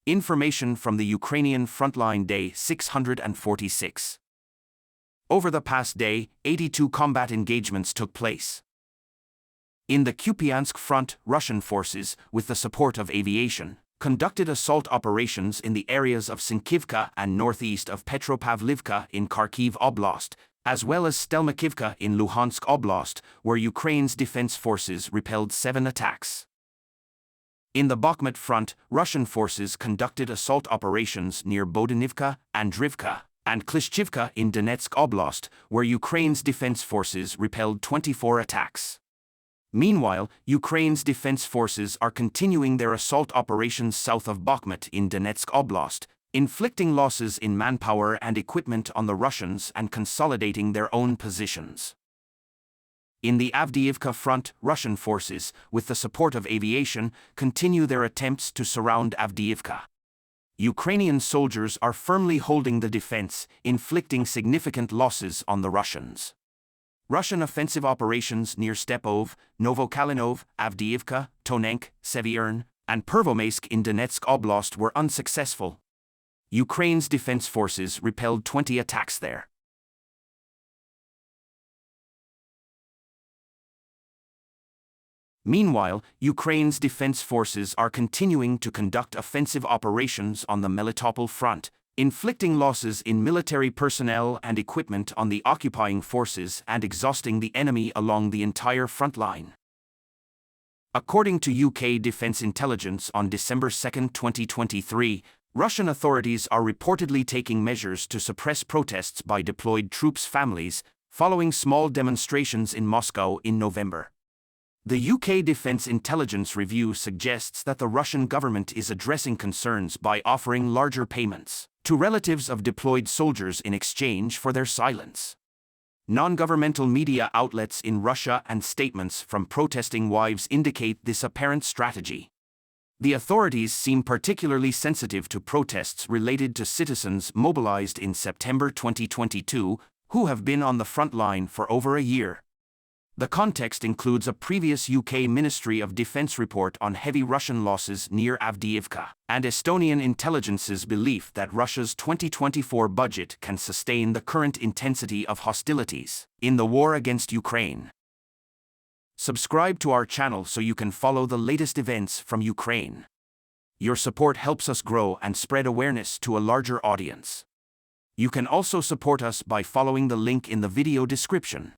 Information from the Ukrainian Frontline Day 646. Over the past day, 82 combat engagements took place. In the Kupiansk front, Russian forces, with the support of aviation, conducted assault operations in the areas of Synkivka and northeast of Petropavlivka in Kharkiv Oblast, as well as Stelmakhivka in Luhansk Oblast, where Ukraine's defense forces repelled 7 attacks. In the Bakhmut front, Russian forces conducted assault operations near Bodanivka, Avdiivka, and Klishchivka in Donetsk Oblast, where Ukraine's defense forces repelled 24 attacks. Meanwhile, Ukraine's defense forces are continuing their assault operations south of Bakhmut in Donetsk Oblast, inflicting losses in manpower and equipment on the Russians and consolidating their own positions. In the Avdiivka front, Russian forces, with the support of aviation, continue their attempts to surround Avdiivka. Ukrainian soldiers are firmly holding the defense, inflicting significant losses on the Russians. Russian offensive operations near Stepove, Novokalynove, Avdiivka, Tonenke, Sevierne, and Pervomaiske in Donetsk Oblast were unsuccessful. Ukraine's defense forces repelled 20 attacks there. Meanwhile, Ukraine's defense forces are continuing to conduct offensive operations on the Melitopol front, inflicting losses in military personnel and equipment on the occupying forces and exhausting the enemy along the entire front line. According to UK Defence Intelligence on December 2, 2023, Russian authorities are reportedly taking measures to suppress protests by deployed troops' families, following small demonstrations in Moscow in November. The UK Defence Intelligence Review suggests that the Russian government is addressing concerns by offering larger payments to relatives of deployed soldiers in exchange for their silence. Non-governmental media outlets in Russia and statements from protesting wives indicate this apparent strategy. The authorities seem particularly sensitive to protests related to citizens mobilized in September 2022, who have been on the front line for over a year. The context includes a previous UK Ministry of Defence report on heavy Russian losses near Avdiivka, and Estonian intelligence's belief that Russia's 2024 budget can sustain the current intensity of hostilities in the war against Ukraine. Subscribe to our channel so you can follow the latest events from Ukraine. Your support helps us grow and spread awareness to a larger audience. You can also support us by following the link in the video description.